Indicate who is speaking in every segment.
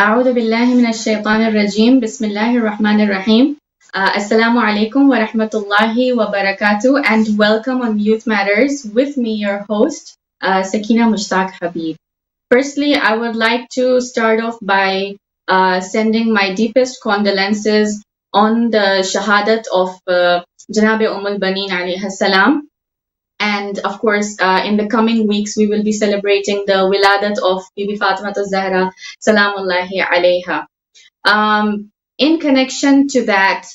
Speaker 1: أعوذ بالله من الشيطان الرجيم بسم الله الرحمن الرحيم Assalamu alaikum wa rahmatullahi wa barakatuh and welcome on Youth Matters with me, your host, Sakina Mushtaq Habib. Firstly, I would like to start off by sending my deepest condolences on the shahadat of Janabi Al-Baneen alayhi salam. And of course, in the coming weeks, we will be celebrating the wiladat of Bibi Fatima Zahra Salamullahi alayha. In connection to that,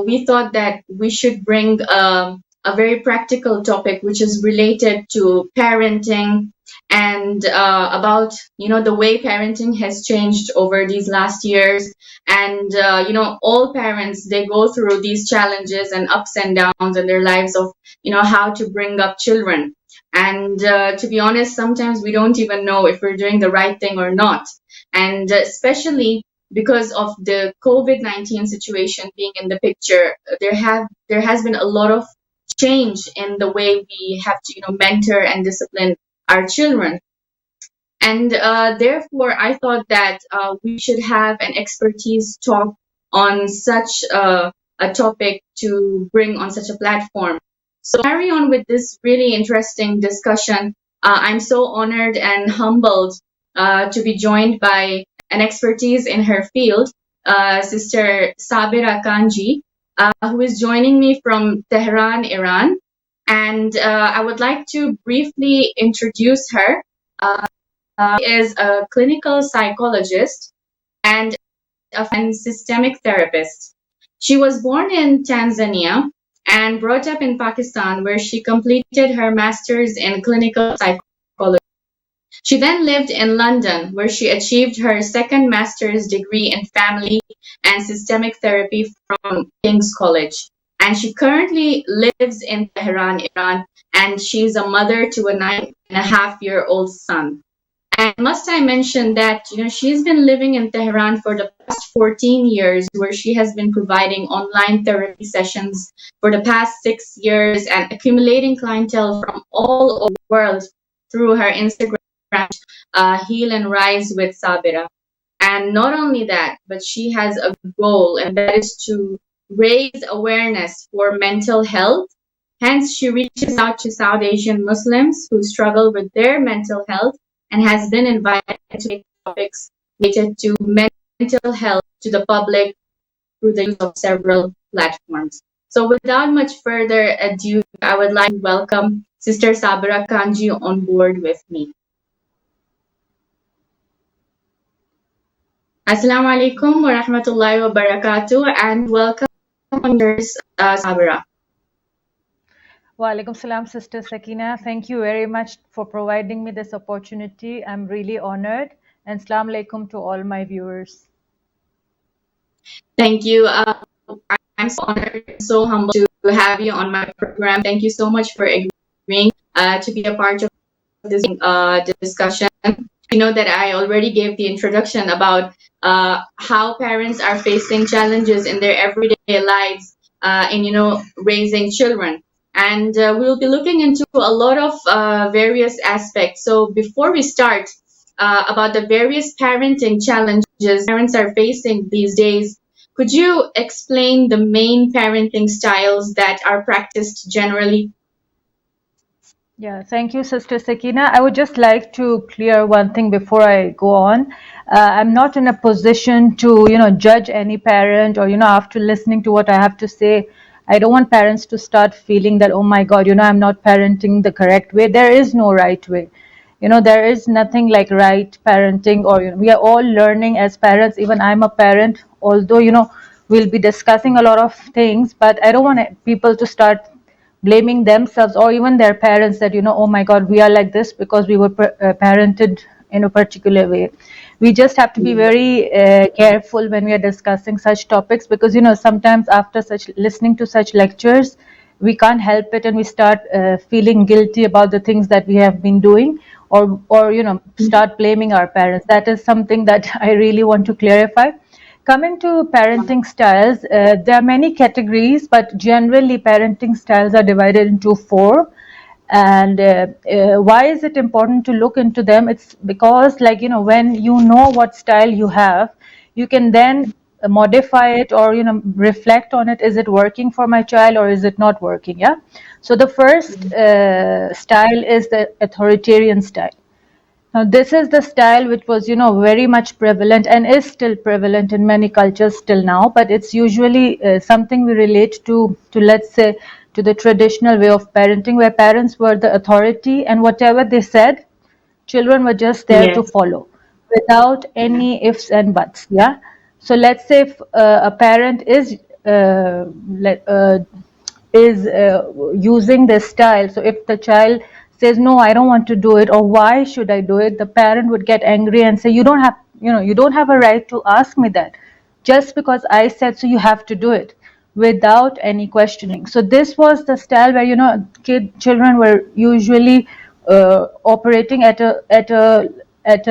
Speaker 1: we thought that we should bring a very practical topic which is related to parenting and about the way parenting has changed over these last years. And all parents, they go through these challenges and ups and downs in their lives of how to bring up children. And to be honest, sometimes we don't even know if we're doing the right thing or not. And especially because of the COVID-19 situation being in the picture, there has been a lot of change in the way we have to mentor and discipline our children. And therefore, I thought that we should have an expertise talk on such a topic to bring on such a platform. So carry on with this really interesting discussion. I'm so honored and humbled to be joined by an expertise in her field, Sister Sabira Kanji, who is joining me from Tehran, Iran. And I would like to briefly introduce her. She is a clinical psychologist and a systemic therapist. She was born in Tanzania and brought up in Pakistan, where she completed her master's in clinical psychology. She then lived in London, where she achieved her second master's degree in family and systemic therapy from King's College. And she currently lives in Tehran, Iran, and she's a mother to a 9.5-year-old son. And must I mention that she's been living in Tehran for the past 14 years, where she has been providing online therapy sessions for the past 6 years and accumulating clientele from all over the world through her Instagram, Heal and Rise with Sabira. And not only that, but she has a goal, and that is to raise awareness for mental health. Hence, she reaches out to South Asian Muslims who struggle with their mental health and has been invited to make topics related to mental health to the public through the use of several platforms. So without much further ado, I would like to welcome Sister Sabira Kanji on board with me. Assalamu alaikum wa rahmatullahi wa barakatuh, and welcome, Sabira.
Speaker 2: Wa alaikum salam, Sister Sakina. Thank you very much for providing me this opportunity. I'm really honored. And salam alaikum to all my viewers.
Speaker 1: Thank you. I'm so honored and so humbled to have you on my program. Thank you so much for agreeing to be a part of this discussion. You know that I already gave the introduction about how parents are facing challenges in their everyday lives in raising children. And we'll be looking into a lot of various aspects. So before we start about the various parenting challenges parents are facing these days, could you explain the main parenting styles that are practiced generally?
Speaker 2: Yeah, thank you, Sister Sakina. I would just like to clear one thing before I go on. I'm not in a position to, judge any parent or, after listening to what I have to say, I don't want parents to start feeling that, oh my God, I'm not parenting the correct way. There is no right way. There is nothing like right parenting, or, we are all learning as parents. Even I'm a parent, although, we'll be discussing a lot of things, but I don't want people to start blaming themselves or even their parents that, oh my God, we are like this because we were parented in a particular way. We just have to be very careful when we are discussing such topics, because, sometimes after listening to such lectures, we can't help it and we start feeling guilty about the things that we have been doing, or start blaming our parents. That is something that I really want to clarify. Coming to parenting styles, there are many categories, but generally parenting styles are divided into 4. And why is it important to look into them? It's because, like, when you know what style you have, you can then modify it, or reflect on it. Is it working for my child, or is it not working? Yeah. So the first style is the authoritarian style. Now, this is the style which was, very much prevalent and is still prevalent in many cultures till now. But it's usually something we relate to, let's say, to the traditional way of parenting, where parents were the authority, and whatever they said, children were just there to
Speaker 1: Yes.
Speaker 2: follow without
Speaker 1: Yeah.
Speaker 2: any ifs and buts. Yeah. So let's say if a parent is using this style. So if the child says, no, I don't want to do it, or why should I do it, the parent would get angry and say, you don't have a right to ask me that. Just because I said so, you have to do it without any questioning. So this was the style where, children were usually operating at a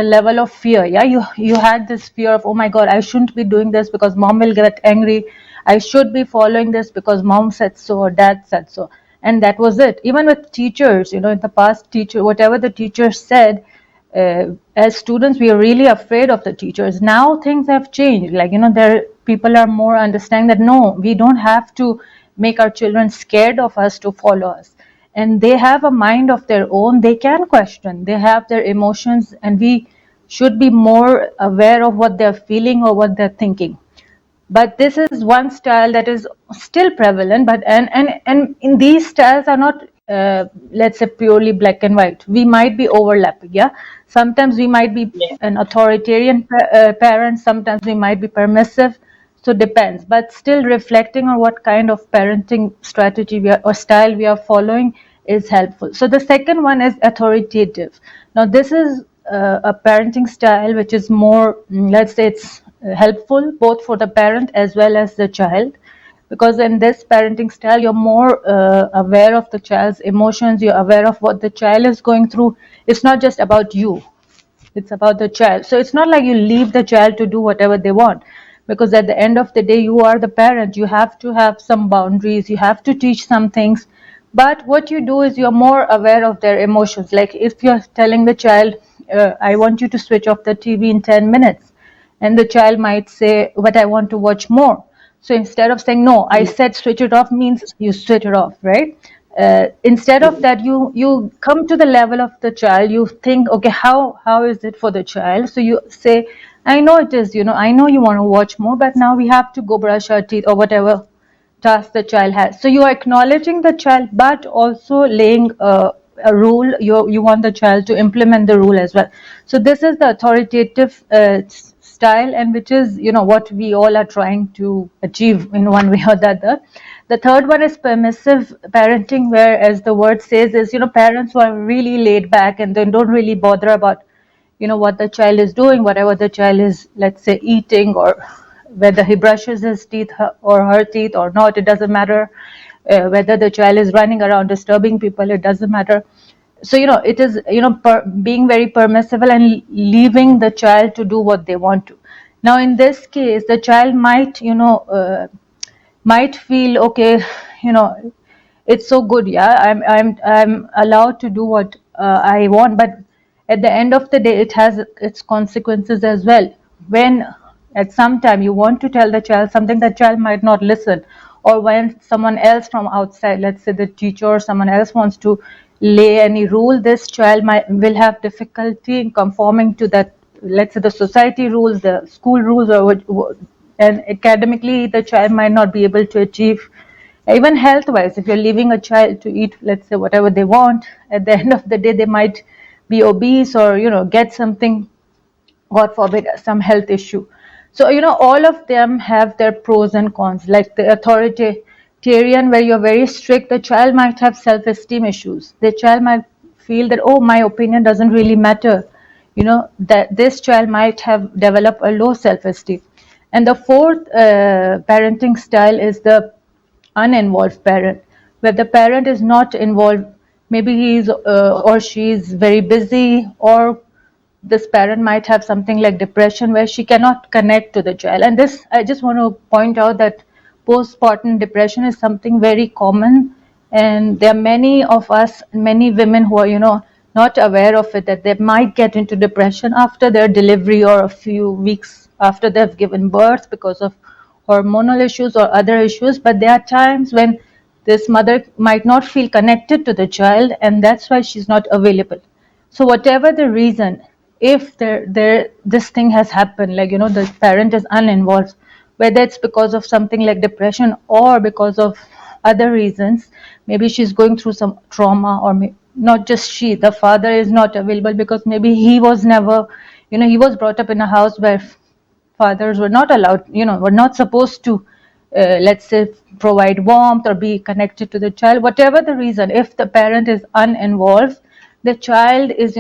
Speaker 2: level of fear. Yeah, you had this fear of, oh my God, I shouldn't be doing this because mom will get angry. I should be following this because mom said so or dad said so. And that was it. Even with teachers, in the past, whatever the teacher said, as students, we are really afraid of the teachers. Now things have changed. Like, there people are more understanding that no, we don't have to make our children scared of us to follow us. And they have a mind of their own. They can question. They have their emotions, and we should be more aware of what they're feeling or what they're thinking. But this is one style that is still prevalent, but and in these styles are not let's say purely black and white. We might be overlapping. Yeah, sometimes we might be
Speaker 1: Yeah.
Speaker 2: an authoritarian parent, sometimes we might be permissive. So depends, but still reflecting on what kind of parenting strategy or style we are following is helpful. So the second one is authoritative. Now this is a parenting style which is more, let's say, it's helpful both for the parent as well as the child, because in this parenting style you're more aware of the child's emotions, you're aware of what the child is going through. It's not just about you, it's about the child. So it's not like you leave the child to do whatever they want, because at the end of the day you are the parent. You have to have some boundaries, you have to teach some things. But what you do is you're more aware of their emotions. Like if you're telling the child, I want you to switch off the TV in 10 minutes, and the child might say, but I want to watch more. So instead of saying, no, I said switch it off, means you switch it off, right? Instead of that, you come to the level of the child. You think, okay, how is it for the child? So you say, I know it is, I know you want to watch more, but now we have to go brush our teeth, or whatever task the child has. So you are acknowledging the child, but also laying a rule. You want the child to implement the rule as well. So this is the authoritative style, and which is what we all are trying to achieve in one way or the other. The third one is permissive parenting, where, as the word says, is parents who are really laid back and they don't really bother about what the child is doing, whatever the child is, let's say, eating, or whether he brushes his teeth or her teeth or not, it doesn't matter. Whether the child is running around disturbing people, it doesn't matter. So it is being very permissible and leaving the child to do what they want to. Now in this case, the child might feel, okay, you know it's so good, yeah, I'm allowed to do what I want. But at the end of the day, it has its consequences as well. When at some time you want to tell the child something, the child might not listen. Or when someone else from outside, let's say the teacher or someone else, wants to lay any rule, this child will have difficulty in conforming to that, let's say the society rules, the school rules, and academically the child might not be able to achieve. Even health wise, if you're leaving a child to eat, let's say, whatever they want, at the end of the day they might be obese, or get something, God forbid, some health issue. So all of them have their pros and cons. Like the authoritarian, where you're very strict, the child might have self-esteem issues. The child might feel that, oh, my opinion doesn't really matter, that this child might have developed a low self-esteem. And the fourth parenting style is the uninvolved parent, where the parent is not involved. Maybe he is or she is very busy, or this parent might have something like depression, where she cannot connect to the child. And this, I just want to point out that postpartum depression is something very common And there are many of us, many women who are, not aware of it, that they might get into depression after their delivery or a few weeks after they've given birth because of hormonal issues or other issues. But there are times when this mother might not feel connected to the child, and that's why she's not available. So whatever the reason, if there this thing has happened, like, the parent is uninvolved, whether it's because of something like depression or because of other reasons, maybe she's going through some trauma, or not just she, the father is not available because maybe he was never, he was brought up in a house where fathers were not allowed, were not supposed to, let's say, provide warmth or be connected to the child. Whatever the reason, if the parent is uninvolved, the child is,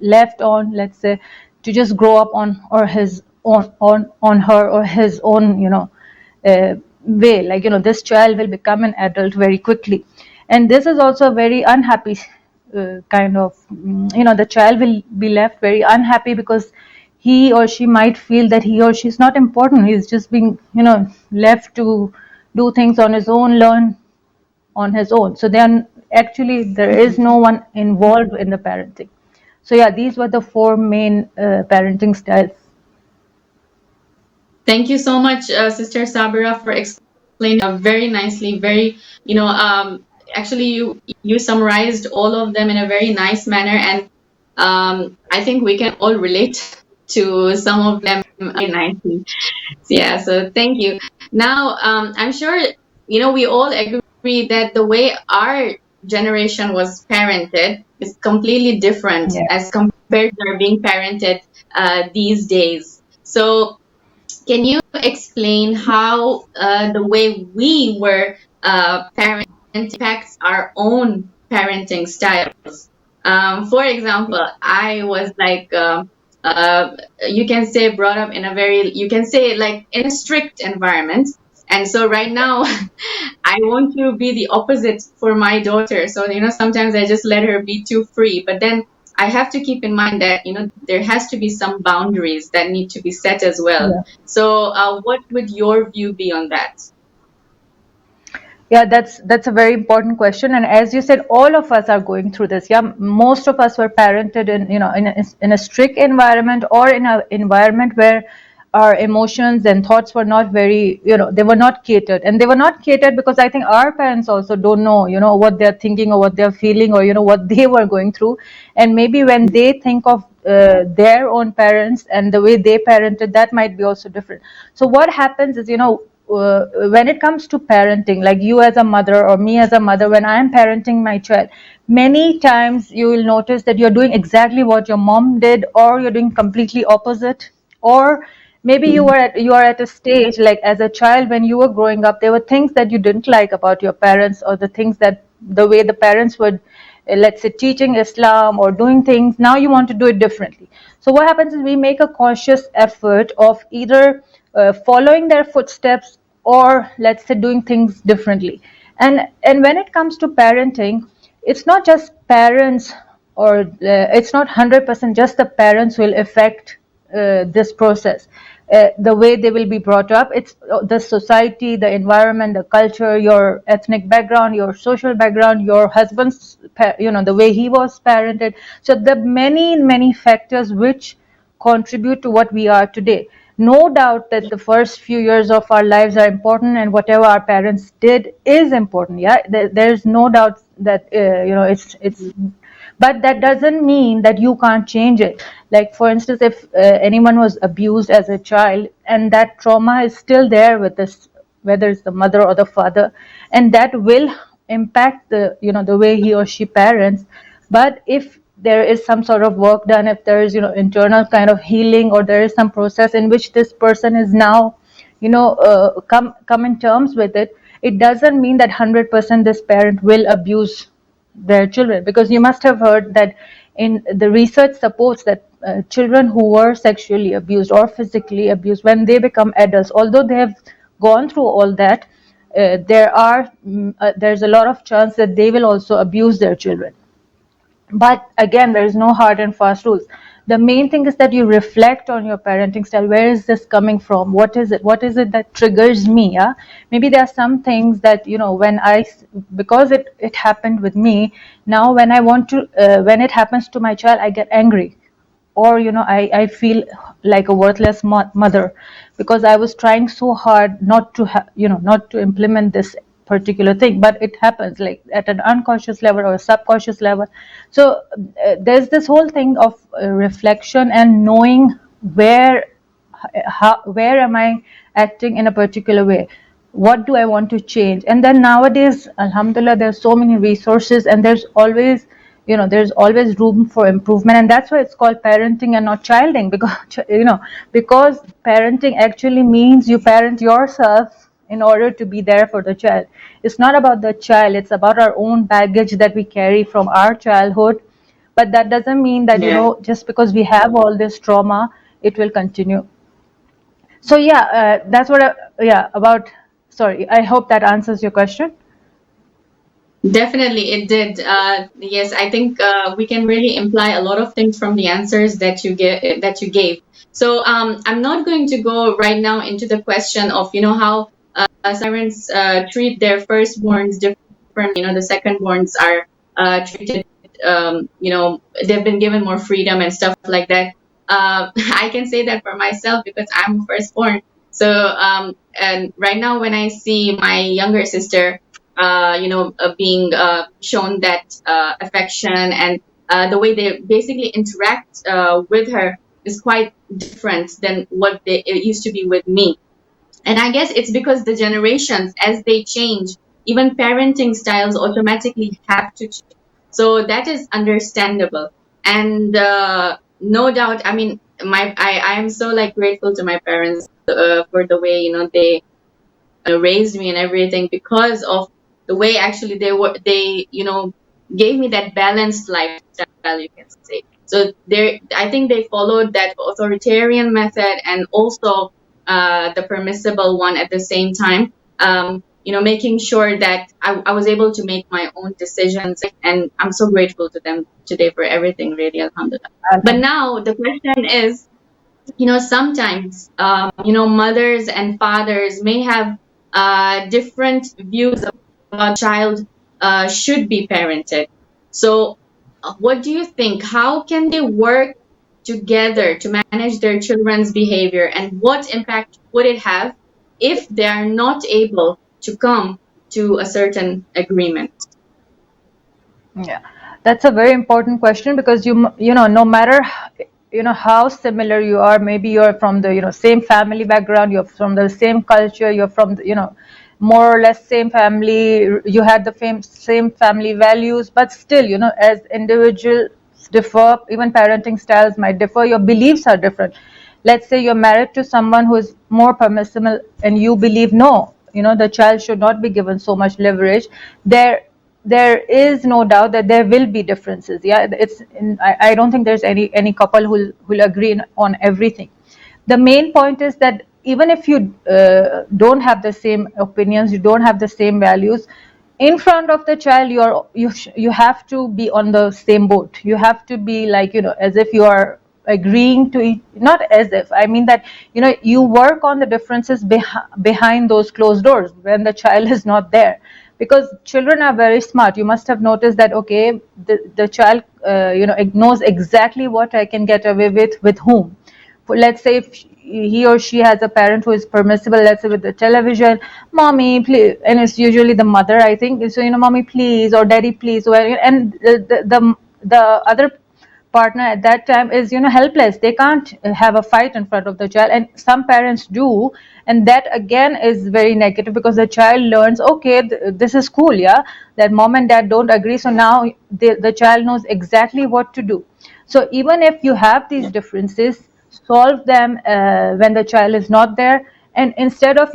Speaker 2: left on, let's say, to just grow up on, or his on her or his own, way. Like, this child will become an adult very quickly, and this is also a very unhappy kind of, the child will be left very unhappy because he or she might feel that he or she is not important. He's just being, left to do things on his own, learn on his own. So then actually there is no one involved in the parenting. So yeah, these were the four main parenting styles.
Speaker 1: Thank you so much, Sister Sabira, for explaining very nicely. Very, actually, you summarized all of them in a very nice manner, and I think we can all relate to some of them very nicely. Yeah, so thank you. Now, I'm sure we all agree that the way our generation was parented is completely different
Speaker 2: Yeah.
Speaker 1: as compared to being parented these days. So can you explain how the way we were parenting impacts our own parenting styles? For example, I was like, you can say brought up in a very, you can say like in a strict environment. And so right now, I want to be the opposite for my daughter. So, sometimes I just let her be too free. But then I have to keep in mind that, there has to be some boundaries that need to be set as well.
Speaker 2: Yeah.
Speaker 1: So, what would your view be on that?
Speaker 2: Yeah, that's a very important question, and as you said, all of us are going through this. Yeah, most of us were parented in, in a strict environment, or in an environment where our emotions and thoughts were not very, they were not catered, and they were not catered because I think our parents also don't know, what they're thinking or what they're feeling, or what they were going through, and maybe when they think of their own parents and the way they parented, that might be also different. So what happens is, when it comes to parenting, like you as a mother or me as a mother, when I am parenting my child, many times you will notice that you're doing exactly what your mom did, or you're doing completely opposite, or maybe you are at a stage, like as a child when you were growing up, there were things that you didn't like about your parents, or the things that the way the parents would, let's say, teaching Islam or doing things, now you want to do it differently. So what happens is we make a conscious effort of either following their footsteps, or let's say doing things differently. And when it comes to parenting, it's not just parents, or it's not 100% just the parents will affect this process, the way they will be brought up. It's the society, the environment, the culture, your ethnic background, your social background, your husband's, the way he was parented. So the many factors which contribute to what we are today. No doubt that the first few years of our lives are important, and whatever our parents did is important. Yeah, there's no doubt that, it's but that doesn't mean that you can't change it. Like, for instance, if anyone was abused as a child, and that trauma is still there with this, whether it's the mother or the father, and that will impact the, the way he or she parents. But if there is some sort of work done, if there is, internal kind of healing, or there is some process in which this person is now, come in terms with it, it doesn't mean that 100% this parent will abuse their children. Because you must have heard that in the research supports that children who were sexually abused or physically abused, when they become adults, although they have gone through all that, there's a lot of chance that they will also abuse their children. But again, there is no hard and fast rules. The main thing is that you reflect on your parenting style. Where is this coming from? What is it that triggers me? Yeah, maybe there are some things that, when because it happened with me. Now when I want to when it happens to my child, I get angry, or I feel like a worthless mother, because I was trying so hard not to not to implement this particular thing, but it happens like at an unconscious level or a subconscious level. So there's this whole thing of reflection and knowing where am I acting in a particular way, what do I want to change. And then nowadays, alhamdulillah, there's so many resources, and there's always room for improvement. And that's why it's called parenting and not childing, because because parenting actually means you parent yourself in order to be there for the child. It's not about the child, it's about our own baggage that we carry from our childhood. But that doesn't mean that
Speaker 1: Yeah.
Speaker 2: just because we have all this trauma, it will continue. So yeah, that's what yeah, about. Sorry, I hope that answers your question.
Speaker 1: Definitely, it did. Yes, I think we can really imply a lot of things from the answers that you gave. So I'm not going to go right now into the question of how parents treat their firstborns different. The secondborns are treated. They've been given more freedom and stuff like that. I can say that for myself because I'm firstborn. So and right now when I see my younger sister being shown that affection, and the way they basically interact with her is quite different than what it used to be with me. And I guess it's because the generations, as they change, even parenting styles automatically have to change. So that is understandable. And no doubt, I mean, I am so like grateful to my parents for the way they raised me and everything, because of the way actually they gave me that balanced lifestyle, you can say. So I think they followed that authoritarian method and also the permissible one at the same time, making sure that I was able to make my own decisions, and I'm so grateful to them today for everything, really, alhamdulillah. But now the question is, sometimes, mothers and fathers may have different views about child should be parented. So, what do you think? How can they work together to manage their children's behavior, and what impact would it have if they are not able to come to a certain agreement?
Speaker 2: Yeah, that's a very important question, because no matter how similar you are, maybe you're from the same family background, you're from the same culture, you're from the, more or less same family, you had the same family values, but still, as individuals differ, even parenting styles might differ, your beliefs are different. Let's say you're married to someone who is more permissible, and you believe no, the child should not be given so much leverage. There is no doubt that there will be differences. Yeah, I don't think there's any couple who'll agree on everything. The main point is that even if you don't have the same opinions, you don't have the same values, in front of the child, you have to be on the same boat. You have to be like, as if you are agreeing to it. Not as if, I mean that you work on the differences behind those closed doors when the child is not there, because children are very smart. You must have noticed that, okay, the child knows exactly what I can get away with whom. Let's say if he or she has a parent who is permissible, let's say with the television, mommy please, and it's usually the mother, I think, so mommy please, or daddy please, and the other partner at that time is helpless. They can't have a fight in front of the child, and some parents do, and that again is very negative, because the child learns, okay, this is cool, yeah, that mom and dad don't agree, so now the child knows exactly what to do. So even if you have these differences, solve them when the child is not there, and instead of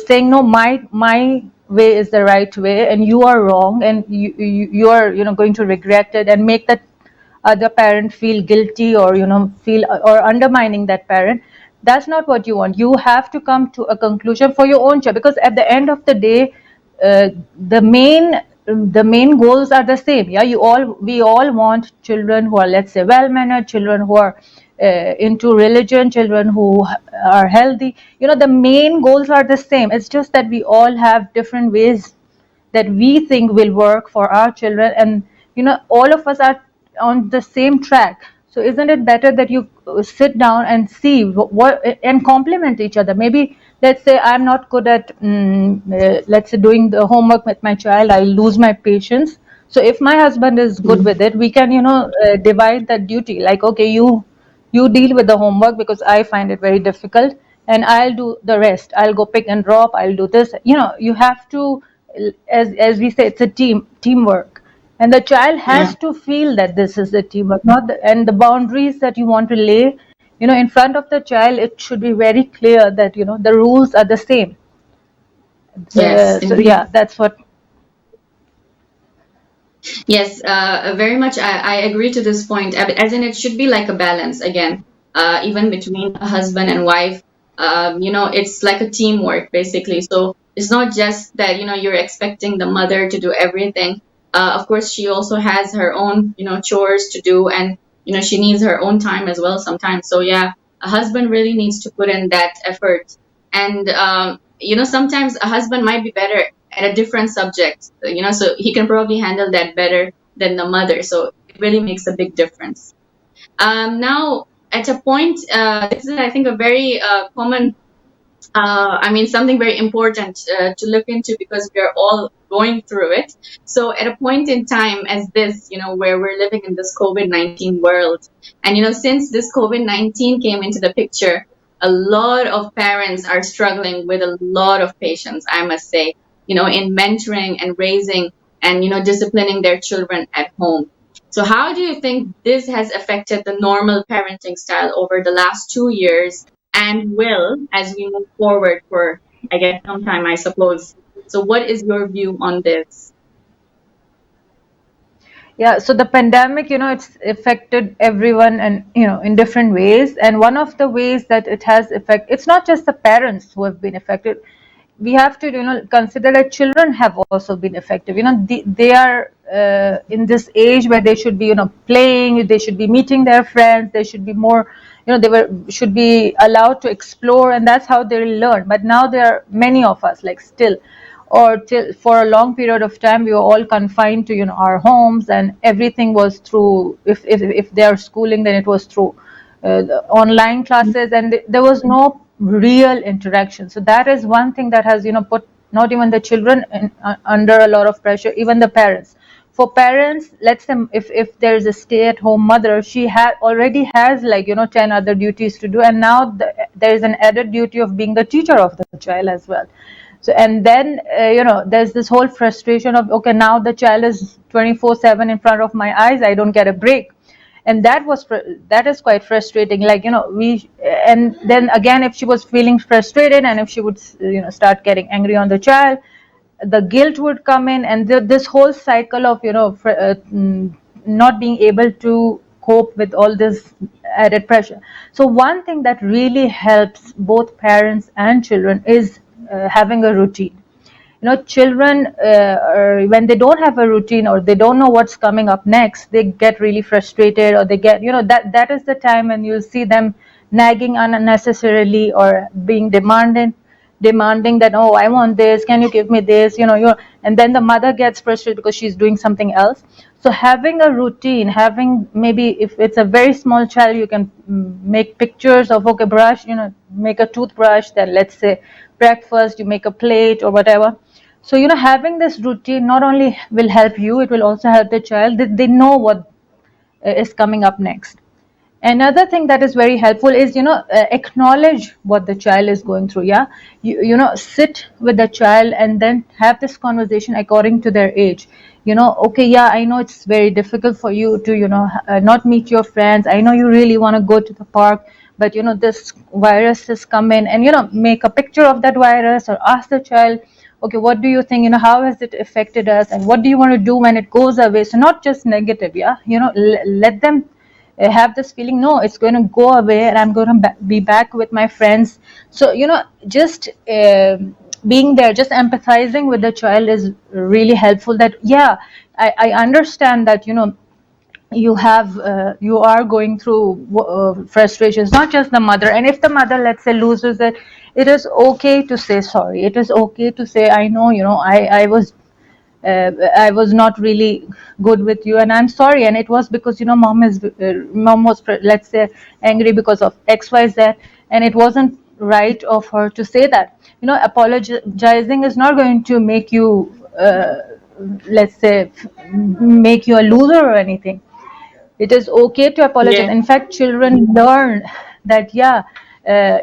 Speaker 2: saying no, my way is the right way and you are wrong, and you are going to regret it and make that other parent feel guilty, or feel or undermining that parent. That's not what you want. You have to come to a conclusion for your own child, because at the end of the day, the main the main goals are the same. Yeah, we all want children who are, let's say, well mannered, children who are into religion, children who are healthy. The main goals are the same. It's just that we all have different ways that we think will work for our children, and all of us are on the same track. So isn't it better that you sit down and see what and complement each other? Maybe, let's say, I'm not good at let's say doing the homework with my child, I lose my patience. So if my husband is good with it, we can divide that duty, like, okay, you deal with the homework because I find it very difficult, and I'll do the rest. I'll go pick and drop, I'll do this. You have to, as we say, it's a teamwork, and the child has to feel that this is a teamwork, not and the boundaries that you want to lay in front of the child, it should be very clear that the rules are the same.
Speaker 1: Yes,
Speaker 2: So
Speaker 1: indeed.
Speaker 2: yeah, that's what.
Speaker 1: Yes, very much. I agree to this point. As in, it should be like a balance again, even between a husband and wife. It's like a teamwork basically. So it's not just that you're expecting the mother to do everything. Of course, she also has her own chores to do, and she needs her own time as well sometimes. So yeah, a husband really needs to put in that effort. And sometimes a husband might be better at a different subject, so he can probably handle that better than the mother. So it really makes a big difference. Now, at a point, this is, I think, a very common, something very important to look into, because we are all going through it. So at a point in time as this, where we're living in this COVID-19 world, and, since this COVID-19 came into the picture, a lot of parents are struggling with a lot of patience, I must say, in mentoring and raising and, disciplining their children at home. So how do you think this has affected the normal parenting style over the last 2 years, and will as we move forward for, I guess, some time, I suppose? So what is your view on this?
Speaker 2: Yeah, so the pandemic, it's affected everyone, and in different ways. And one of the ways that it has affected, it's not just the parents who have been affected. We have to consider that children have also been affected. They are in this age where they should be playing, they should be meeting their friends, they should be more, should be allowed to explore, and that's how they learn. But now there are many of us, like, still, or till for a long period of time, we were all confined to our homes, and everything was through, if they are schooling, then it was through the online classes, and there was no real interaction. So that is one thing that has put not even the children under a lot of pressure, even the parents. For parents, let's say, if there is a stay-at-home mother, she already has, like, 10 other duties to do, and now there is an added duty of being the teacher of the child as well. So, and then there's this whole frustration of, okay, now the child is 24/7 in front of my eyes, I don't get a break. And that is quite frustrating, like, and then again, if she was feeling frustrated, and if she would start getting angry on the child, the guilt would come in, and this whole cycle of not being able to cope with all this added pressure. So one thing that really helps both parents and children is having a routine. Children, when they don't have a routine, or they don't know what's coming up next, they get really frustrated, or they get, that is the time when you'll see them nagging unnecessarily, or being demanding that, oh, I want this, can you give me this, and then the mother gets frustrated because she's doing something else. So having a routine, having, maybe if it's a very small child, you can make pictures of, okay, brush, make a toothbrush, then let's say breakfast, you make a plate or whatever. So having this routine not only will help you, it will also help the child. They know what is coming up next. Another thing that is very helpful is acknowledge what the child is going through. Yeah, sit with the child and then have this conversation according to their age. Okay, yeah, I know it's very difficult for you to not meet your friends. I know you really want to go to the park, but this virus has come in, and make a picture of that virus, or ask the child, okay, what do you think, how has it affected us, and what do you want to do when it goes away? So not just negative. Yeah, let them have this feeling, no, it's going to go away, and I'm going to be back with my friends. So just being there, just empathizing with the child is really helpful. That yeah, I understand that you have you are going through frustrations, not just the mother. And if the mother, let's say, loses it, it is okay to say sorry. It is okay to say, I know, I was not really good with you, and I'm sorry. And it was because mom was, let's say, angry because of X, Y, Z, and it wasn't right of her to say that. Apologizing is not going to make you, let's say, make you a loser or anything. It is okay to apologize.
Speaker 1: Yeah.
Speaker 2: In fact, children learn that yeah,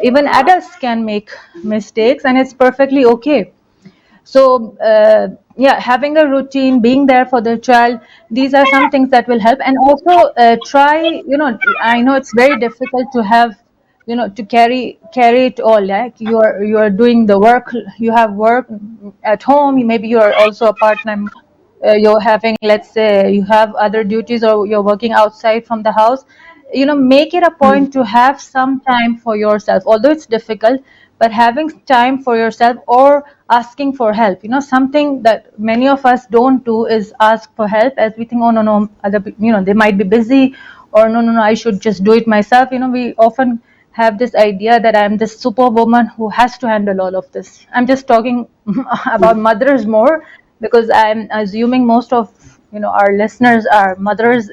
Speaker 2: even adults can make mistakes, and it's perfectly okay. So yeah, having a routine, being there for the child, these are some things that will help. And also try, I know it's very difficult to have, to carry it all. Like you are doing the work, you have work at home, maybe you are also a part-time, you're having, let's say, you have other duties, or you're working outside from the house. Make it a
Speaker 1: Mm.
Speaker 2: point to have some time for yourself, although it's difficult. But having time for yourself, or asking for help, something that many of us don't do is ask for help, as we think, oh no, no, they might be busy, or no, no, no, I should just do it myself. We often have this idea that I'm this superwoman who has to handle all of this. I'm just talking about mothers more, because I'm assuming most of our listeners are mothers,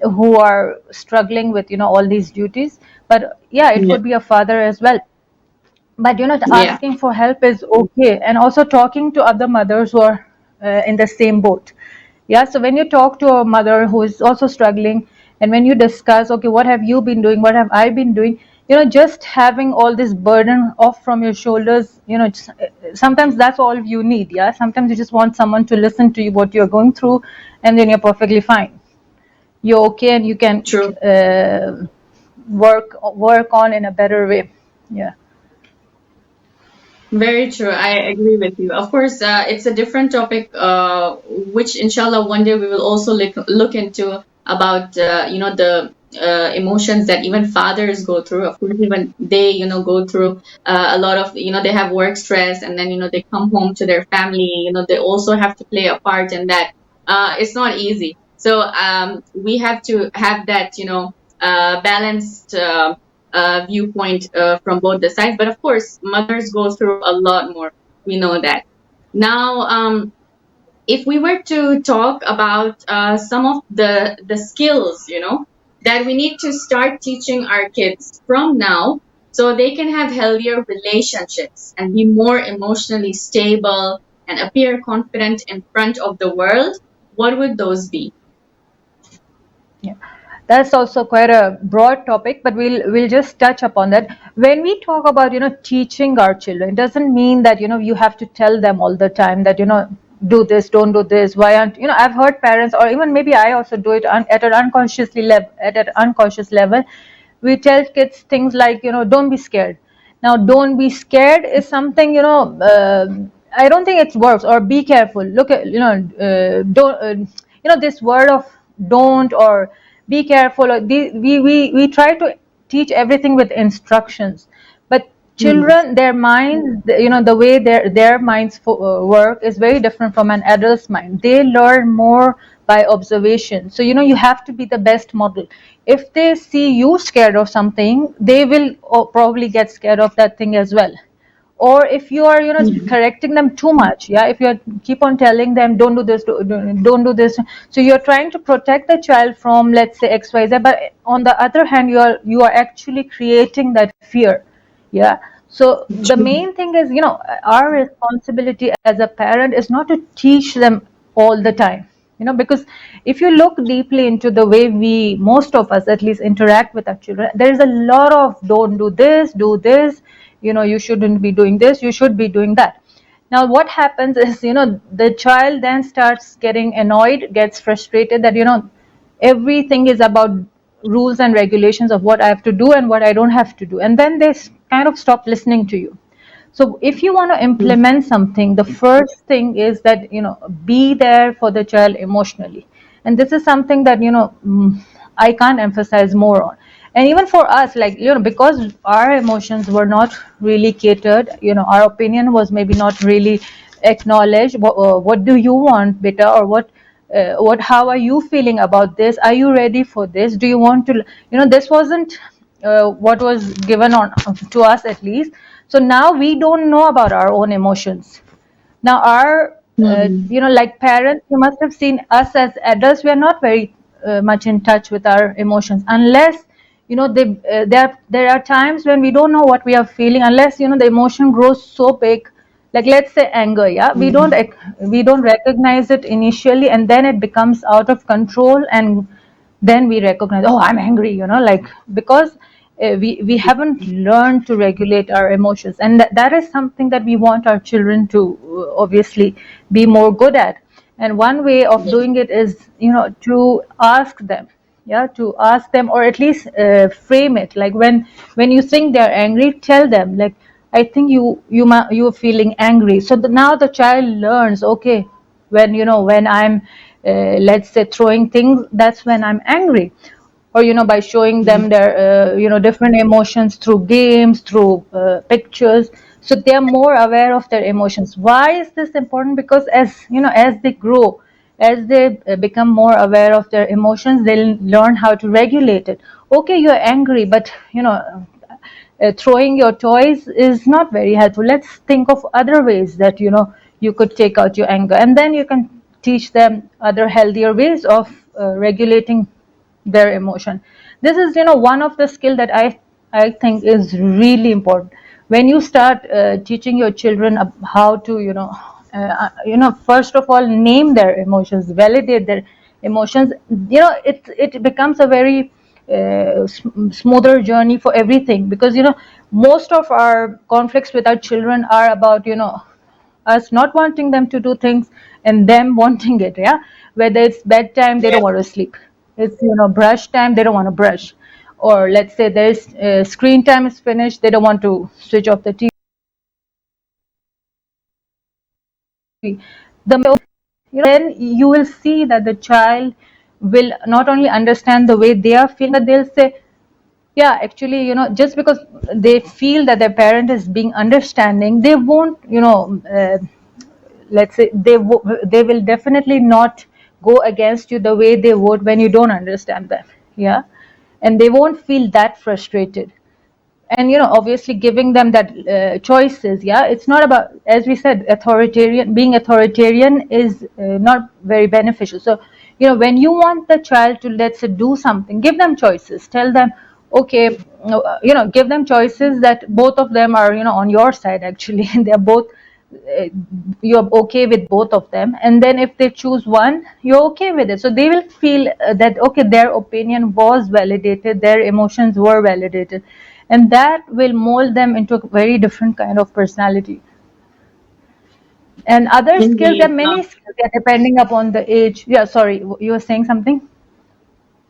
Speaker 2: who are struggling with all these duties. But yeah, it
Speaker 1: Yeah.
Speaker 2: could be a father as well. But
Speaker 1: Yeah.
Speaker 2: asking for help is okay, and also talking to other mothers who are in the same boat. Yeah, so when you talk to a mother who is also struggling, and when you discuss, okay, what have you been doing, what have I been doing, just having all this burden off from your shoulders, sometimes that's all you need. Yeah, sometimes you just want someone to listen to you, what you're going through, and then you're perfectly fine, you're okay, and you can
Speaker 1: True.
Speaker 2: work on in a better way. Yeah.
Speaker 1: Very true. I agree with you. Of course, it's a different topic, which inshallah one day we will also look into about, the emotions that even fathers go through. Of course, even they, go through a lot of, they have work stress, and then, they come home to their family, they also have to play a part in that. It's not easy. So we have to have that, balanced viewpoint from both the sides. But of course, mothers go through a lot more. We know that. Now, if we were to talk about some of the skills, that we need to start teaching our kids from now, so they can have healthier relationships and be more emotionally stable and appear confident in front of the world, what would those be?
Speaker 2: Yeah, that's also quite a broad topic, but we'll just touch upon that. When we talk about teaching our children, it doesn't mean that you have to tell them all the time that do this, don't do this. Why aren't I've heard parents, or even maybe I also do it at an unconscious level. We tell kids things like don't be scared. Now, don't be scared is something I don't think it works. Or be careful. Look at don't this word of don't or be careful. Or we try to teach everything with instructions, but
Speaker 1: Hmm.
Speaker 2: children, their minds, the way their minds work is very different from an adult's mind. They learn more by observation. So you have to be the best model. If they see you scared of something, they will probably get scared of that thing as well. Or if you are
Speaker 1: Hmm.
Speaker 2: correcting them too much, yeah, if you keep on telling them don't do this, don't do this, so you're trying to protect the child from, let's say, XYZ, but on the other hand, you are actually creating that fear. Yeah. So the
Speaker 1: True.
Speaker 2: main thing is, our responsibility as a parent is not to teach them all the time. Because if you look deeply into the way most of us at least interact with our children, there is a lot of don't do this, do this, you shouldn't be doing this, you should be doing that. Now what happens is, the child then starts getting annoyed, gets frustrated, that everything is about rules and regulations of what I have to do and what I don't have to do, and then they kind of stop listening to you. So if you want to implement something, the first thing is that be there for the child emotionally. And this is something that I can't emphasize more on. And even for us, like, because our emotions were not really catered, our opinion was maybe not really acknowledged. What do you want, beta? Or what how are you feeling about this? Are you ready for this? Do you want to, this wasn't what was given on to us, at least. So now we don't know about our own emotions. Now our
Speaker 1: Hmm.
Speaker 2: like parents, you must have seen us as adults, we are not very much in touch with our emotions, unless there are times when we don't know what we are feeling, unless the emotion grows so big. Like, let's say anger, yeah, we don't recognize it initially, and then it becomes out of control, and then we recognize, oh, I'm angry, like, because we haven't learned to regulate our emotions, and that is something that we want our children to obviously be more good at. And one way of doing it is, to ask them, yeah, to ask them, or at least frame it, like, when you think they're angry, tell them, like, I think you're feeling angry. So now the child learns, okay, when I'm let's say throwing things, that's when I'm angry. Or by showing them their different emotions through games, through pictures, so they are more aware of their emotions. Why is this important? Because as they grow, as they become more aware of their emotions, they'll learn how to regulate it. Okay, you're angry, but throwing your toys is not very helpful. Let's think of other ways that you could take out your anger, and then you can teach them other healthier ways of regulating their emotion. This is one of the skill that I think is really important. When you start teaching your children how to first of all, name their emotions, validate their emotions, it becomes a very smoother journey for everything. Because most of our conflicts with our children are about us not wanting them to do things, and them wanting it, yeah. Whether it's bedtime, they don't want to sleep. It's brush time, they don't want to brush. Or let's say there's screen time is finished, they don't want to switch off the TV. Then you will see that the child will not only understand the way they are feeling, but they'll say, yeah, actually, just because they feel that their parent is being understanding, they won't, let's say they will definitely not go against you the way they would when you don't understand them, yeah. And they won't feel that frustrated. And obviously giving them that choices, yeah, it's not about, as we said, being authoritarian is not very beneficial. So when you want the child to, let's say, do something, give them choices, tell them, okay, give them choices that both of them are on your side, actually, and they're both you're okay with both of them. And then if they choose one, you're okay with it, so they will feel that, okay, their opinion was validated, their emotions were validated, and that will mold them into a very different kind of personality. And other skills, there
Speaker 1: Indeed.
Speaker 2: are many skills, yeah, depending upon the age. Yeah, sorry, you were saying something.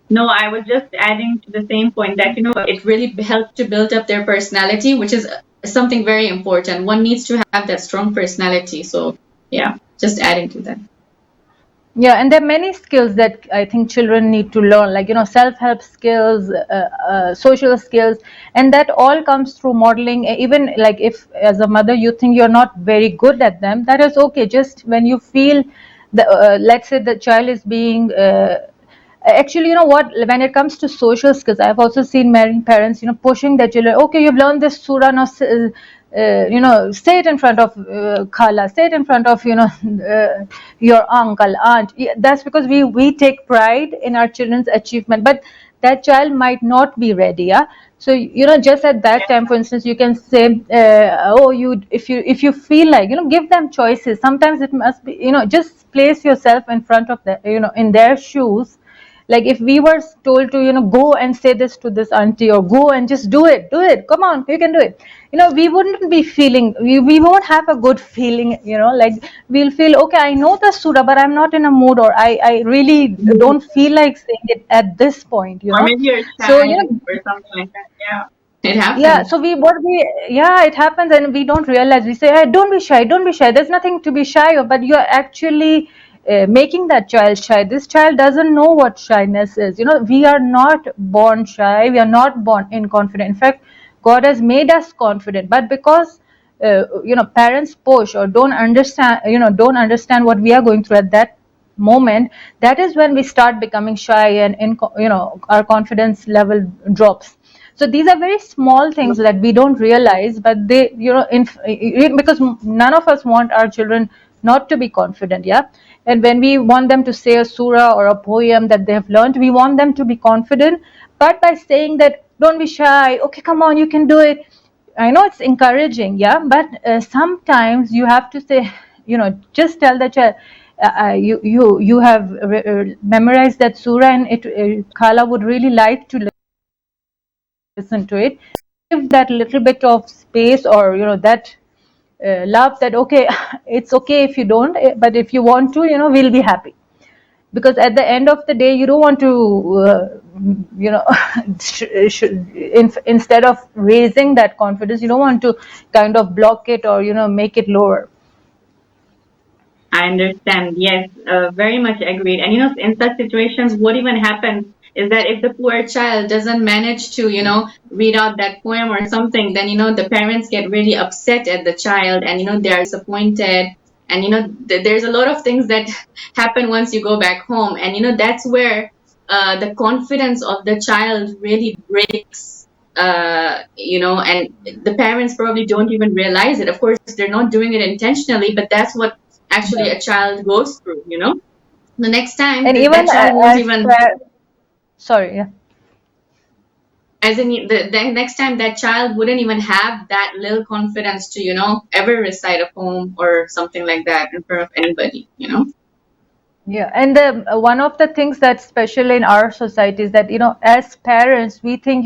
Speaker 1: No, I was just adding to the same point that, it really helps to build up their personality, which is something very important. One needs to have that strong personality. So, yeah, just adding to that.
Speaker 2: Yeah, and there are many skills that I think children need to learn, like self-help skills, social skills, and that all comes through modeling. Even like, if as a mother you think you're not very good at them, that is okay. Just when you feel the let's say the child is being actually, what, when it comes to social skills, I've also seen many parents pushing their children, okay, you've learned this surah, now say it in front of khala, say it in front of your uncle, aunt. Yeah, that's because we take pride in our children's achievement, but that child might not be ready, yeah. So just at that time, for instance, you can say, oh, if you feel like, give them choices. Sometimes it must be, just place yourself in front of the, in their shoes. Like, if we were told to go and say this to this auntie, or go and just do it, come on, you can do it, we wouldn't be feeling, we won't have a good feeling, like, we'll feel, okay, I know the surah, but I'm not in a mood, or I really don't feel like saying it at this point,
Speaker 1: Or maybe you're
Speaker 2: so
Speaker 1: shy or something like that. Yeah. It
Speaker 2: yeah,
Speaker 1: happens.
Speaker 2: so yeah, it happens, and we don't realize. We say, hey, don't be shy, don't be shy, there's nothing to be shy of, but you're actually making that child shy. This child doesn't know what shyness is. We are not born shy. We are not born inconfident. In fact, God has made us confident, but because parents push or don't understand what we are going through at that moment, that is when we start becoming shy, and our confidence level drops. So these are very small things that we don't realize, but they because none of us want our children not to be confident. Yeah. And when we want them to say a surah or a poem that they have learned, we want them to be confident, but by saying that don't be shy, okay, come on, you can do it. I know it's encouraging, yeah, but sometimes you have to say, just tell the child, you have memorized that surah, and Khala would really like to listen to it. Give that little bit of space, or that love, that okay, it's okay if you don't, but if you want to, we'll be happy. Because at the end of the day, you don't want to you know instead of raising that confidence, you don't want to kind of block it, or make it lower.
Speaker 1: I understand. Yes, very much agreed. And in such situations, what even happens is that if the poor child doesn't manage to, read out that poem or something, then, the parents get really upset at the child, and, they are disappointed. And, there's a lot of things that happen once you go back home. And, that's where the confidence of the child really breaks. And the parents probably don't even realize it. Of course, they're not doing it intentionally, but that's what actually a child goes through. The next time
Speaker 2: And
Speaker 1: that
Speaker 2: even
Speaker 1: child won't even,
Speaker 2: sorry, yeah.
Speaker 1: as in the next time that child wouldn't even have that little confidence to ever recite a poem or something like that in front of anybody.
Speaker 2: Yeah, and one of the things that's special in our society is that, as parents, we think,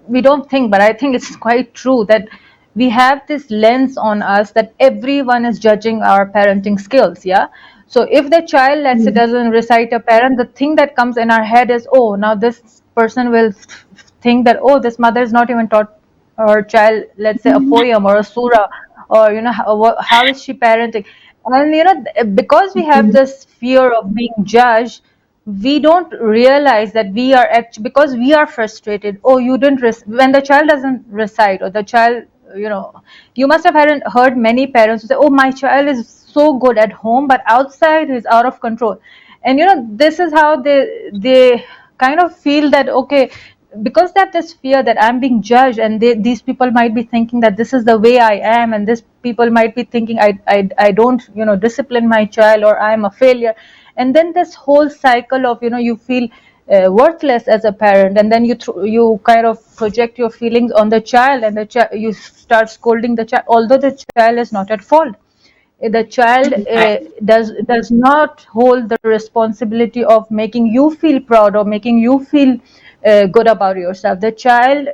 Speaker 2: we don't think, but I think it's quite true that we have this lens on us that everyone is judging our parenting skills. Yeah. So if the child, let's say, doesn't recite a parent, the thing that comes in our head is, oh, now this person will think that, oh, this mother is not even taught her child, let's say, a poem or a surah, or how is she parenting. And because we have this fear of being judged, we don't realize that we are actually, because we are frustrated. Oh, you didn't when the child doesn't recite, or the child, you must have heard many parents who say, oh, my child is so good at home, but outside is out of control. And this is how they kind of feel that, okay, because they have this fear that I'm being judged, and these people might be thinking that this is the way I am, and this people might be thinking I don't discipline my child, or I'm a failure. And then this whole cycle of you feel worthless as a parent, and then you kind of project your feelings on the child, and you start scolding the child, although the child is not at fault. The child does not hold the responsibility of making you feel proud, or making you feel good about yourself. The child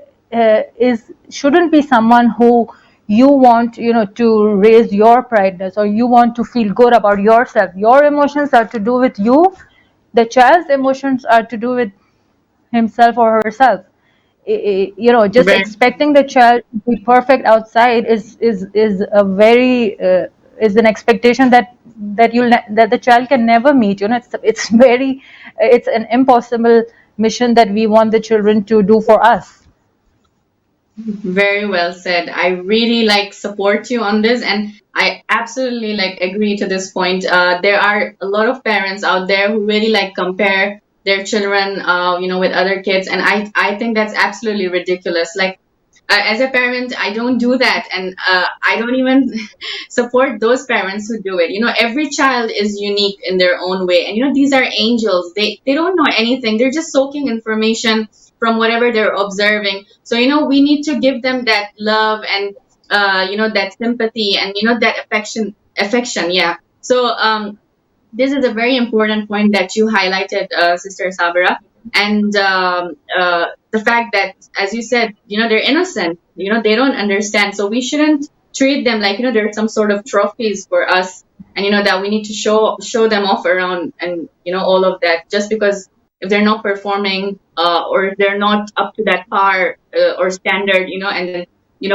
Speaker 2: shouldn't be someone who you want to raise your prideness, or you want to feel good about yourself. Your emotions are to do with you. The child's emotions are to do with himself or herself. Just
Speaker 1: Very,
Speaker 2: expecting the child to be perfect outside is a very is an expectation that the child can never meet. It's very, it's an impossible mission that we want the children to do for us.
Speaker 1: very well said. I really support you on this, and I absolutely agree to this point. There are a lot of parents out there who really compare their children, with other kids, and I think that's absolutely ridiculous. As a parent, I don't do that, and I don't even support those parents who do it. Every child is unique in their own way, and these are angels. They don't know anything. They're just soaking information from whatever they're observing. So we need to give them that love, and that sympathy, and that affection. Yeah. So this is a very important point that you highlighted, Sister Sabira. And the fact that, as you said, they're innocent, they don't understand. So we shouldn't treat them like, they're some sort of trophies for us. And, that we need to show them off around, and, all of that, just because if they're not performing, or if they're not up to that par or standard, and then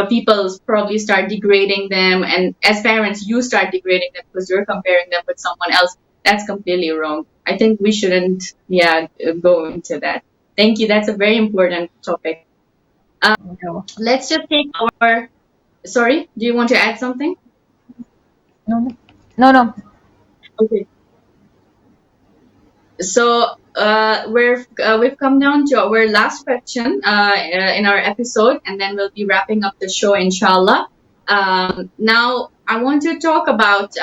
Speaker 1: people probably start degrading them, and as parents you start degrading them because you're comparing them with someone else. That's completely wrong. I think we shouldn't, go into that. Thank you. That's a very important topic.
Speaker 2: No,
Speaker 1: Let's just take our. Sorry, do you want to add something?
Speaker 2: no, no, no, no.
Speaker 1: Okay. So we've come down to our last question in our episode, and then we'll be wrapping up the show, inshallah. Now I want to talk about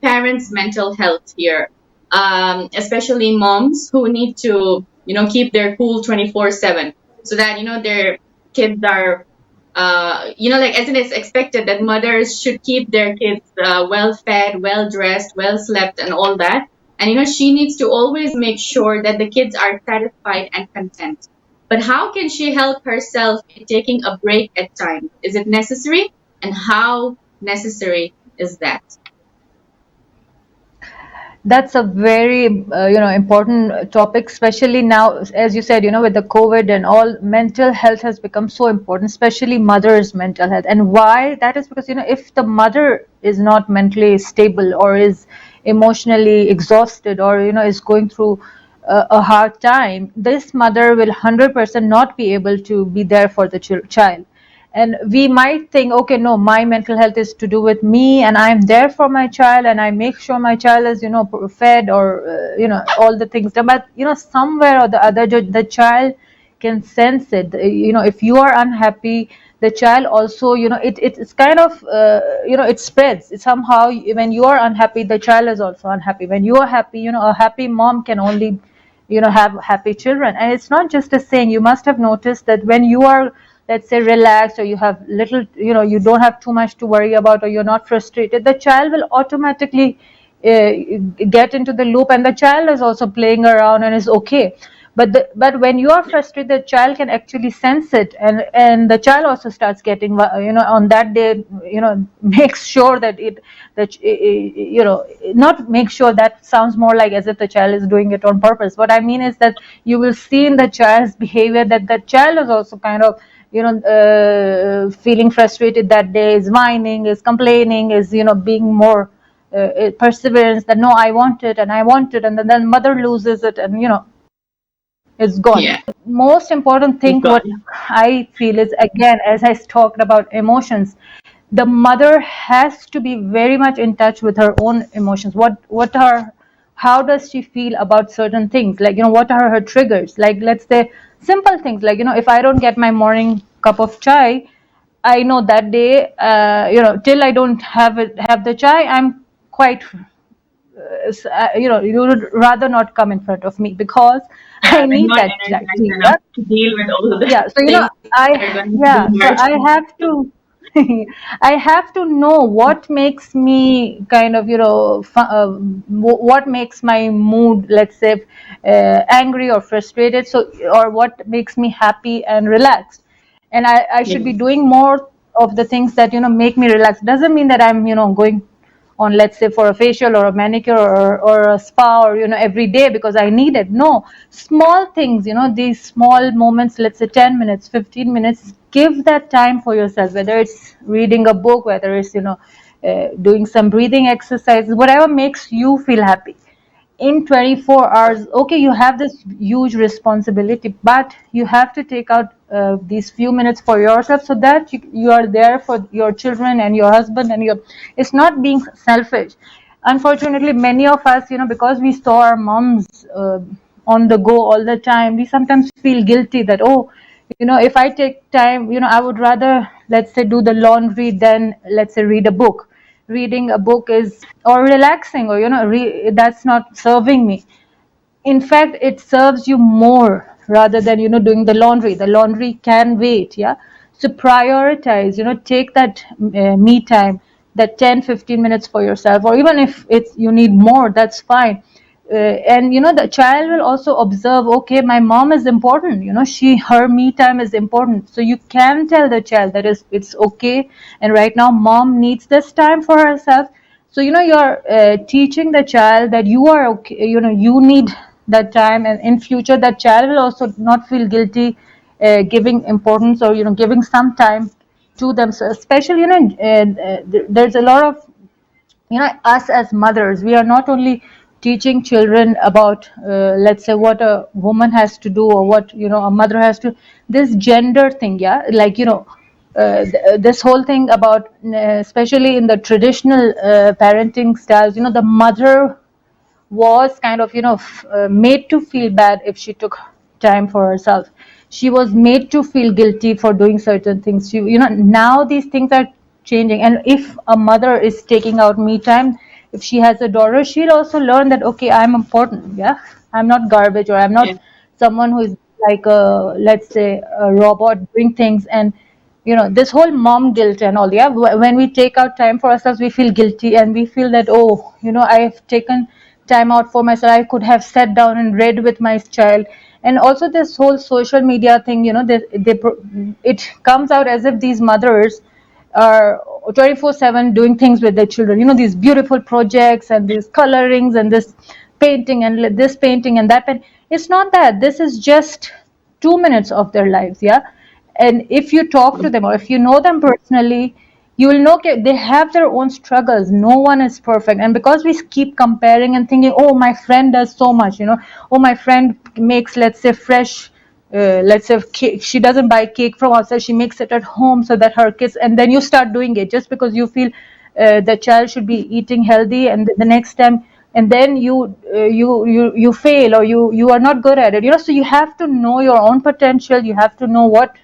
Speaker 1: parents' mental health here, especially moms who need to keep their cool 24/7, so that their kids are like, as it is expected that mothers should keep their kids well fed, well dressed, well slept, and all that. And she needs to always make sure that the kids are satisfied and content. But how can she help herself in taking a break at times? Is it necessary? And how necessary is that?
Speaker 2: That's a very important topic, especially now, as you said, with the COVID and all. Mental health has become so important, especially mother's mental health. And why that is because if the mother is not mentally stable, or is emotionally exhausted, or is going through a hard time, this mother will 100% not be able to be there for the child. And we might think, okay, no, my mental health is to do with me, and I'm there for my child, and I make sure my child is fed, or all the things done. But somewhere or the other, the child can sense it. If you are unhappy, the child also, it's kind of it spreads. It's somehow, when you are unhappy, the child is also unhappy. When you are happy, a happy mom can only have happy children. And it's not just a saying. You must have noticed that when you are, let's say, relaxed, or you have little, you don't have too much to worry about, or you're not frustrated, the child will automatically get into the loop, and the child is also playing around and is okay. But when you are frustrated, the child can actually sense it, and the child also starts getting, on that day, makes sure that not make sure, that sounds more like as if the child is doing it on purpose. What I mean is that you will see in the child's behavior that the child is also kind of feeling frustrated that day, is whining, is complaining, is being more perseverance, that no, I want it and I want it, and then mother loses it, and it's gone.
Speaker 1: Yeah,
Speaker 2: Most important thing,
Speaker 1: it's
Speaker 2: what
Speaker 1: gone.
Speaker 2: I feel is, again, as I talked about emotions, the mother has to be very much in touch with her own emotions. How does she feel about certain things? Like, what are her triggers? Like, let's say simple things like, if I don't get my morning cup of chai, I know that day, till I don't have the chai, I'm quite, you would rather not come in front of me, because
Speaker 1: Yeah,
Speaker 2: I
Speaker 1: we're
Speaker 2: need
Speaker 1: not
Speaker 2: that chai
Speaker 1: energized
Speaker 2: tea.
Speaker 1: enough to deal with all of the
Speaker 2: Yeah, so
Speaker 1: things that are going to be
Speaker 2: I
Speaker 1: emerging.
Speaker 2: have to I have to know what makes me kind of what makes my mood, let's say, angry or frustrated, so, or what makes me happy and relaxed. And I should
Speaker 1: Yeah,
Speaker 2: be doing more of the things that make me relax. Doesn't mean that I'm going on, let's say, for a facial or a manicure, or a spa, or every day because I need it. No, small things, these small moments, let's say 10 minutes, 15 minutes, give that time for yourself, whether it's reading a book, whether it's doing some breathing exercises, whatever makes you feel happy. In 24 hours, okay, you have this huge responsibility, but you have to take out these few minutes for yourself, so that you are there for your children and your husband, and it's not being selfish. Unfortunately, many of us, because we saw our moms on the go all the time, we sometimes feel guilty that, oh, if I take time, I would rather, let's say, do the laundry than, let's say, read a book. Reading a book is, or relaxing, or that's not serving me. In fact, it serves you more rather than doing the laundry. The laundry can wait. Yeah, so prioritize, take that me time, that 10-15 minutes for yourself, or even if it's you need more, that's fine. And the child will also observe, okay, my mom is important, her me time is important, so you can tell the child that it's okay, and right now mom needs this time for herself. So you're teaching the child that you are okay, you need that time, and in future that child will also not feel guilty giving importance, or giving some time to them. So especially, there's a lot of, us as mothers, we are not only teaching children about, let's say, what a woman has to do, or what, a mother has to, this gender thing, yeah, like, this whole thing about, especially in the traditional parenting styles, the mother was kind of, made to feel bad if she took time for herself. She was made to feel guilty for doing certain things. Now these things are changing, and if a mother is taking out me time, if she has a daughter, she'll also learn that, okay, I'm important, yeah, I'm not garbage, or I'm
Speaker 1: Yeah.
Speaker 2: not someone who is like a, let's say, a robot doing things. And this whole mom guilt and all, yeah, when we take out time for ourselves, we feel guilty, and we feel that, oh, I've taken time out for myself, I could have sat down and read with my child. And also this whole social media thing, it comes out as if these mothers are 24/7 doing things with their children, these beautiful projects and these colorings and this painting and this painting and that. And it's not that. This is just 2 minutes of their lives, yeah. And if you talk to them, or if you know them personally, you will know they have their own struggles. No one is perfect. And because we keep comparing and thinking, oh, my friend does so much, oh, my friend makes, let's say, fresh, let's say, cake. She doesn't buy cake from outside, she makes it at home so that her kids, and then you start doing it just because you feel the child should be eating healthy. And the next time, and then you fail, or you are not good at it, so you have to know your own potential. You have to know what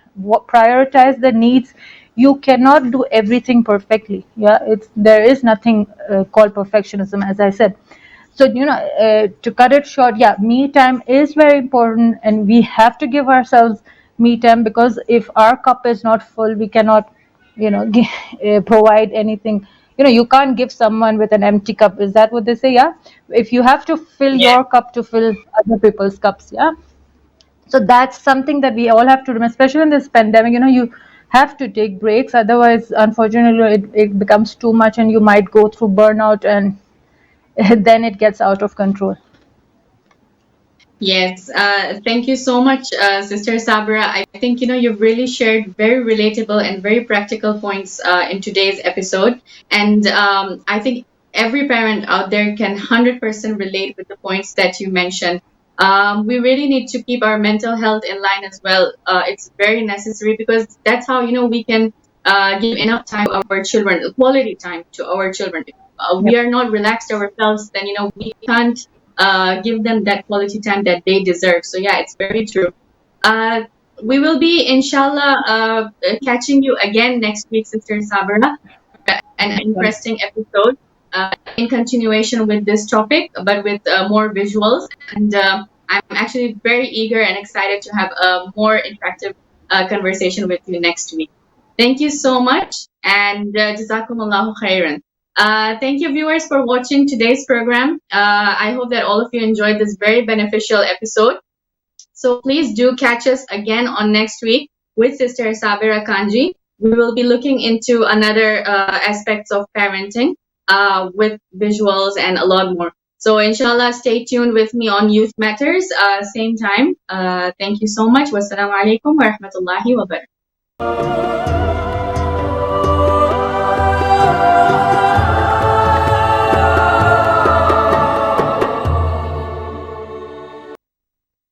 Speaker 2: prioritize the needs. You cannot do everything perfectly, yeah. There is nothing called perfectionism, as I said. So, to cut it short, yeah, me time is very important, and we have to give ourselves me time, because if our cup is not full, we cannot, provide anything. You can't give someone with an empty cup. Is that what they say? Yeah. If you have to fill
Speaker 1: Yeah.
Speaker 2: your cup to fill other people's cups, yeah. So that's something that we all have to remember, especially in this pandemic. You have to take breaks, otherwise, unfortunately, it becomes too much, and you might go through burnout, and then it gets out of control.
Speaker 1: Yes, thank you so much, Sister Sabra. I think you've really shared very relatable and very practical points in today's episode, and I think every parent out there can 100% relate with the points that you mentioned. We really need to keep our mental health in line as well. It's very necessary, because that's how we can give enough time to our children, quality time to our children. If
Speaker 2: Yep.
Speaker 1: we are not relaxed ourselves, then we can't give them that quality time that they deserve. So yeah, it's very true. Uh, we will be, inshallah, catching you again next week, Sister Sabra, an interesting episode in continuation with this topic, but with more visuals. And I'm actually very eager and excited to have a more interactive conversation with you next week. Thank you so much, and Jazakumullahu khairan. Thank you, viewers, for watching today's program. I hope that all of you enjoyed this very beneficial episode. So please do catch us again on next week with Sister Sabira Kanji. We will be looking into another aspects of parenting with visuals and a lot more. So inshallah, stay tuned with me on Youth Matters, same time. Thank you so much. Wassalamu alaikum wa rahmatullahi wa barakatuh.